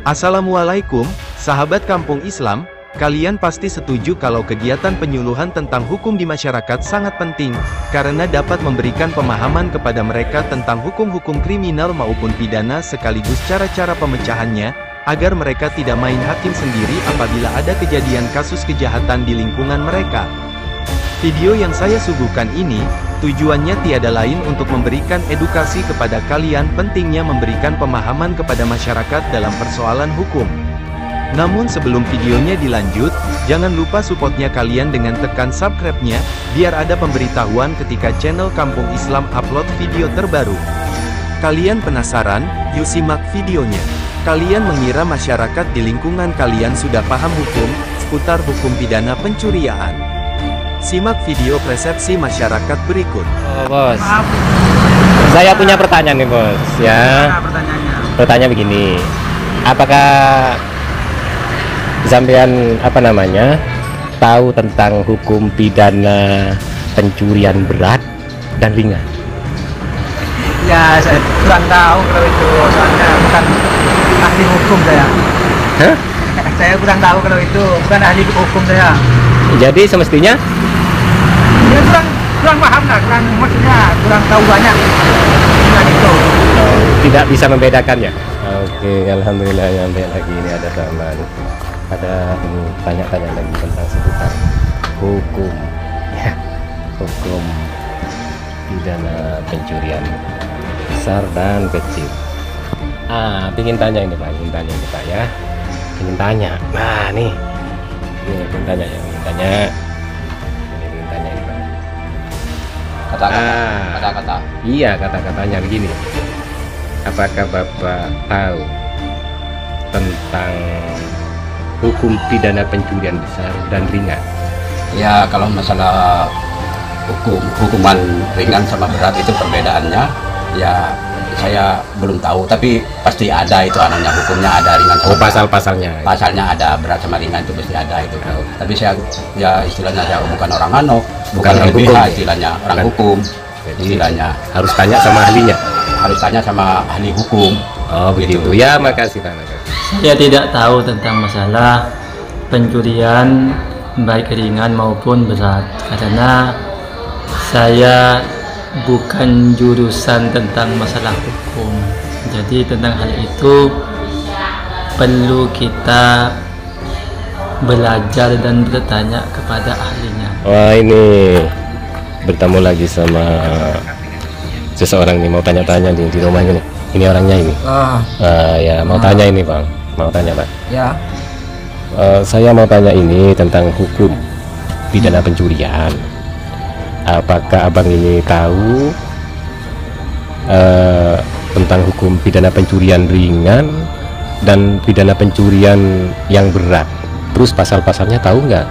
Assalamualaikum, sahabat kampung Islam. Kalian pasti setuju kalau kegiatan penyuluhan tentang hukum di masyarakat sangat penting, karena dapat memberikan pemahaman kepada mereka tentang hukum-hukum kriminal maupun pidana sekaligus cara-cara pemecahannya, agar mereka tidak main hakim sendiri apabila ada kejadian kasus kejahatan di lingkungan mereka. Video yang saya suguhkan ini, tujuannya tiada lain untuk memberikan edukasi kepada kalian pentingnya memberikan pemahaman kepada masyarakat dalam persoalan hukum. Namun sebelum videonya dilanjut, jangan lupa supportnya kalian dengan tekan subscribe-nya, biar ada pemberitahuan ketika channel Kampung Islam upload video terbaru. Kalian penasaran? Yuk simak videonya. Kalian mengira masyarakat di lingkungan kalian sudah paham hukum, seputar hukum pidana pencurian? Simak video persepsi masyarakat berikut. Bos, saya punya pertanyaan nih bos, ya. Pertanyaan begini, apakah sampean tahu tentang hukum pidana pencurian berat dan ringan? Ya, saya kurang tahu kalau itu, soalnya bukan ahli hukum saya. Hah? Saya kurang tahu kalau itu, bukan ahli hukum saya. Jadi semestinya? Ya kurang paham lah, kurang tahu banyak dengan itu. Tidak bisa membedakan ya? Oke, alhamdulillah nyampe lagi. Ini ada tambahan. Ada tanya-tanya lagi tentang seputar hukum, ya, hukum pidana pencurian besar dan kecil. Ingin tanya ini Pak, ya, ingin tanya. Nah nih, ini ingin tanya ini Pak. Kata-kata. Iya, kata-katanya begini. Apakah Bapak tahu tentang hukum pidana pencurian besar dan ringan? Ya, kalau masalah hukuman ringan sama berat itu perbedaannya, ya saya belum tahu, tapi pasti ada itu anaknya, hukumnya ada ringan sama pasal-pasalnya. Pasalnya ada, berat sama ringan itu pasti ada itu. Tapi saya ya istilahnya saya bukan orang bukan LBH hukum, istilahnya orang hukum. Jadi, istilahnya harus tanya sama ahlinya. Harus tanya sama ahli hukum. Oh begitu. Ya, makasih Pak. Saya tidak tahu tentang masalah pencurian baik ringan maupun berat, karena saya bukan jurusan tentang masalah hukum. Jadi tentang hal itu perlu kita belajar dan bertanya kepada ahlinya. Wah, ini bertemu lagi sama seseorang nih, mau tanya-tanya di rumah ini. Ini orangnya ini. Ya, mau tanya ini Bang. Mau tanya Pak. Ya. Saya mau tanya ini tentang hukum pidana pencurian. Apakah abang ini tahu tentang hukum pidana pencurian ringan dan pidana pencurian yang berat? Terus pasal-pasalnya tahu nggak?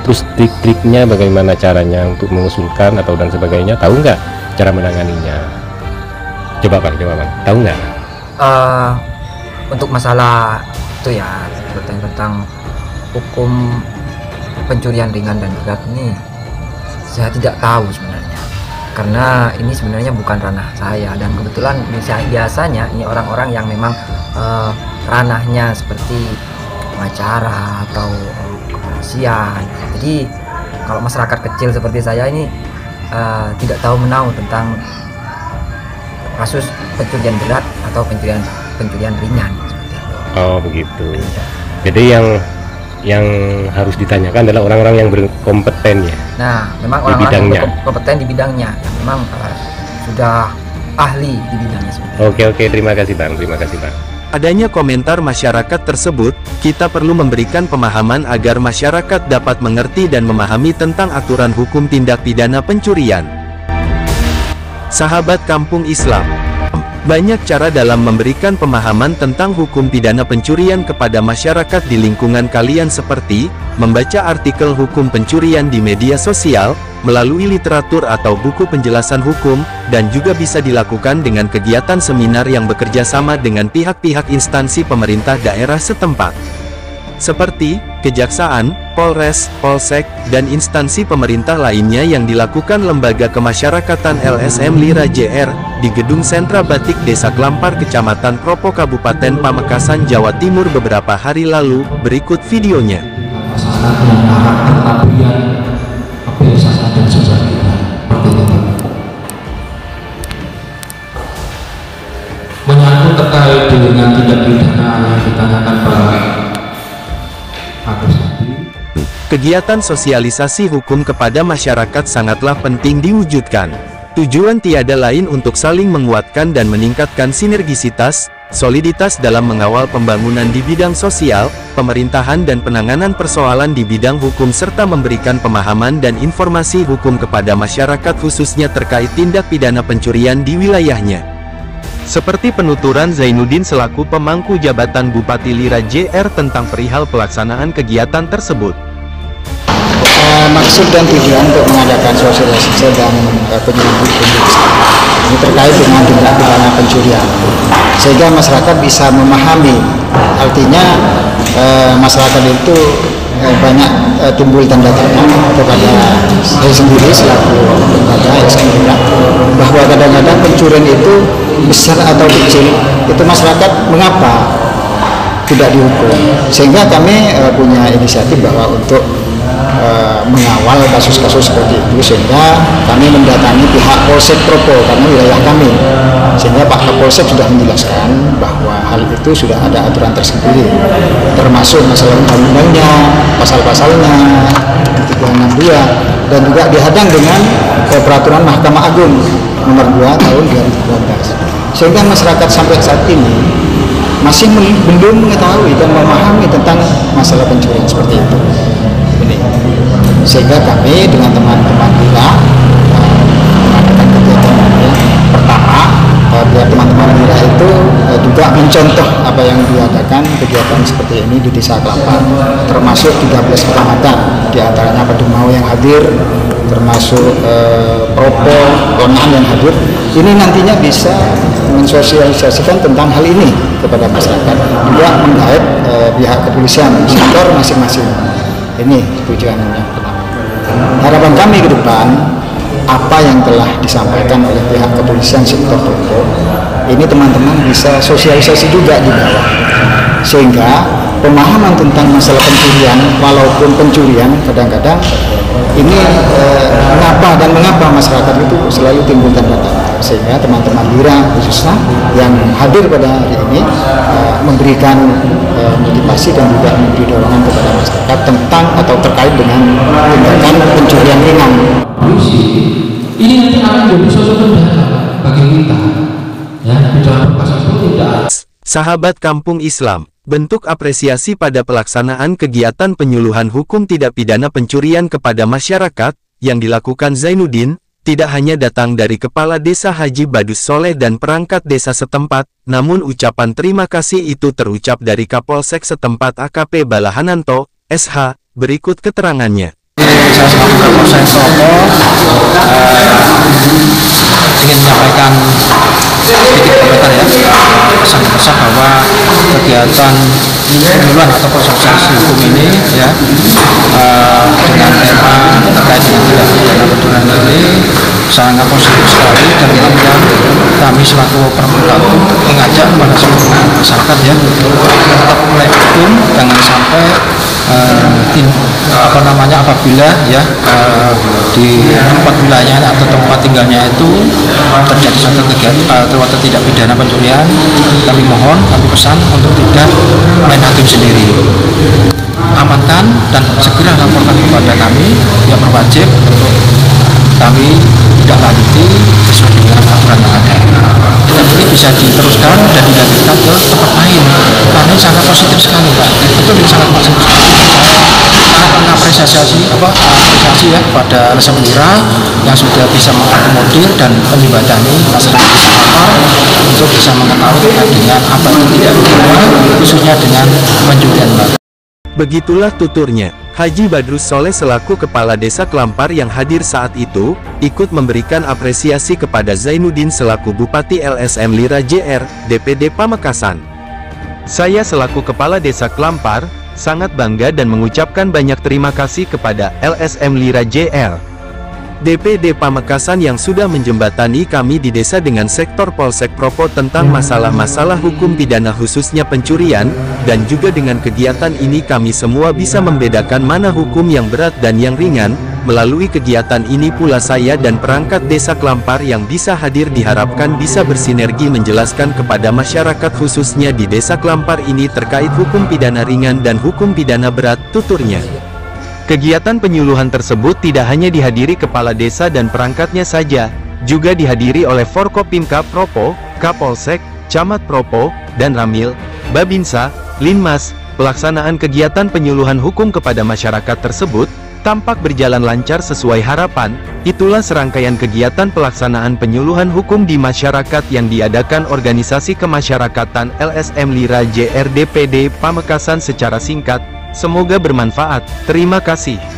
Terus trik-triknya bagaimana caranya untuk mengusulkan atau dan sebagainya, tahu nggak cara menanganinya? Coba Bang, tahu nggak? Untuk masalah itu ya, tentang hukum pencurian ringan dan berat ini saya tidak tahu sebenarnya, karena ini sebenarnya bukan ranah saya, dan kebetulan biasanya ini orang-orang yang memang ranahnya seperti pengacara atau kepolisian. Jadi kalau masyarakat kecil seperti saya ini tidak tahu menahu tentang kasus pencurian berat atau pencurian ringan seperti itu. Oh begitu. Jadi yang harus ditanyakan adalah orang-orang yang berkompeten ya. Nah, memang orang-orang yang berkompeten di bidangnya, memang sudah ahli di bidangnya seperti itu. Oke, terima kasih Bang. Adanya komentar masyarakat tersebut, kita perlu memberikan pemahaman agar masyarakat dapat mengerti dan memahami tentang aturan hukum tindak pidana pencurian. Sahabat Kampung Islam, banyak cara dalam memberikan pemahaman tentang hukum pidana pencurian kepada masyarakat di lingkungan kalian, seperti membaca artikel hukum pencurian di media sosial, melalui literatur atau buku penjelasan hukum, dan juga bisa dilakukan dengan kegiatan seminar yang bekerja sama dengan pihak-pihak instansi pemerintah daerah setempat, seperti Kejaksaan, Polres, Polsek, dan instansi pemerintah lainnya yang dilakukan Lembaga Kemasyarakatan LSM Lira JR, di Gedung Sentra Batik Desa Klampar, Kecamatan Propo, Kabupaten Pamekasan, Jawa Timur beberapa hari lalu. Berikut videonya. Masyarakat yang mengarah pengabdian, kebiasaan dan sebagainya. Menyangkut terkait dengan tindak pidana yang ditanyakan Pak Agus tadi. Kegiatan sosialisasi hukum kepada masyarakat sangatlah penting diwujudkan. Tujuan tiada lain untuk saling menguatkan dan meningkatkan sinergisitas, soliditas dalam mengawal pembangunan di bidang sosial, pemerintahan dan penanganan persoalan di bidang hukum serta memberikan pemahaman dan informasi hukum kepada masyarakat khususnya terkait tindak pidana pencurian di wilayahnya. Seperti penuturan Zainuddin selaku pemangku jabatan Bupati Lira JR tentang perihal pelaksanaan kegiatan tersebut. Maksud dan tujuan untuk mengadakan sosialisasi dan penyuluhan hukum ini terkait dengan tindak pidana pencurian, sehingga masyarakat bisa memahami. Artinya masyarakat itu banyak timbul tanda tanya kepada saya sendiri selaku lembaga eksekutif, bahwa kadang-kadang pencurian itu besar atau kecil, itu masyarakat mengapa tidak dihukum, sehingga kami punya inisiatif bahwa untuk mengawal kasus-kasus seperti itu, sehingga kami mendatangi pihak Polsek Propo karena wilayah kami, sehingga Pak Kapolsek sudah menjelaskan bahwa hal itu sudah ada aturan tersendiri, termasuk masalah undang-undangnya, pasal-pasalnya 362, dan juga dihadang dengan peraturan Mahkamah Agung nomor 2 tahun 2012, sehingga masyarakat sampai saat ini masih belum mengetahui dan memahami tentang masalah pencurian seperti itu. Sehingga kami dengan teman-teman kita mengadakan kegiatan ini. Pertama, biar teman-teman Lira itu juga mencontoh apa yang diadakan kegiatan seperti ini di Desa Klampar, termasuk 13 kecamatan, diantaranya Padumau yang hadir, termasuk Propo, Konan yang hadir. Ini nantinya bisa mensosialisasikan tentang hal ini kepada masyarakat, juga menggait pihak kepolisian sektor masing-masing. Ini tujuannya yang pertama. Harapan kami ke depan, apa yang telah disampaikan oleh pihak kepolisian sektor Propo, ini teman-teman bisa sosialisasi juga di bawah, sehingga pemahaman tentang masalah pencurian, walaupun pencurian kadang-kadang ini mengapa masyarakat itu selalu timbul tanda tanya, sehingga teman-teman Lira khususnya yang hadir pada hari ini memberikan motivasi dan juga memberi dorongan kepada masyarakat tentang atau terkait dengan tindakan pencurian ringan. Ini nanti akan menjadi sosok teladan bagi kita, ya, di dalam kasus itu tidak. Sahabat Kampung Islam, bentuk apresiasi pada pelaksanaan kegiatan penyuluhan hukum tidak pidana pencurian kepada masyarakat yang dilakukan Zainuddin tidak hanya datang dari Kepala Desa Haji Badus Soleh dan perangkat desa setempat, namun ucapan terima kasih itu terucap dari Kapolsek setempat AKP Balahananto, SH. Berikut keterangannya. Saya selaku Kapolsek Propo ingin menyampaikan sedikit komentar ya, pesan-pesan bahwa kegiatan penyuluhan atau sosialisasi hukum ini ya dengan tema terkait dengan tindak pidana pencurian ini sangat positif sekali, dan yang kami selaku perangkat mengajak kepada seluruh masyarakat ya tetap melek hukum, jangan sampai apabila ya di tempat wilayahnya atau tempat tinggalnya itu terjadi suatu kegiatan atau tidak pidana pencurian, kami mohon, kami pesan untuk tidak main hakim sendiri, amankan dan segera laporkan kepada kami yang berwajib untuk kami tidak lanjuti sesuai dengan aturan yang ada. Dan ini bisa diteruskan dan dilanjutkan ke tempat lain, karena ini sangat positif sekali Pak, itu sangat positif sekali. Sangat mengapresiasi ya pada LSM Lira yang sudah bisa mengakomodir dan menjembatani masyarakat desa Klampar untuk bisa mengetahui dengan apa itu tidak pidana, khususnya dengan pencurian barang. Begitulah tuturnya. Haji Badrus Soleh selaku Kepala Desa Klampar yang hadir saat itu, ikut memberikan apresiasi kepada Zainuddin selaku Bupati LSM Lira JR, DPD Pamekasan. Saya selaku Kepala Desa Klampar, sangat bangga dan mengucapkan banyak terima kasih kepada LSM Lira JR. DPD Pamekasan yang sudah menjembatani kami di desa dengan sektor Polsek Propo tentang masalah-masalah hukum pidana khususnya pencurian, dan juga dengan kegiatan ini kami semua bisa membedakan mana hukum yang berat dan yang ringan. Melalui kegiatan ini pula saya dan perangkat desa Klampar yang bisa hadir diharapkan bisa bersinergi menjelaskan kepada masyarakat khususnya di desa Klampar ini terkait hukum pidana ringan dan hukum pidana berat, tuturnya. Kegiatan penyuluhan tersebut tidak hanya dihadiri kepala desa dan perangkatnya saja, juga dihadiri oleh Forkopimka Propo, Kapolsek, Camat Propo, dan Ramil, Babinsa, Linmas. Pelaksanaan kegiatan penyuluhan hukum kepada masyarakat tersebut tampak berjalan lancar sesuai harapan. Itulah serangkaian kegiatan pelaksanaan penyuluhan hukum di masyarakat yang diadakan Organisasi Kemasyarakatan LSM Lira JR DPD Pamekasan secara singkat. Semoga bermanfaat. Terima kasih.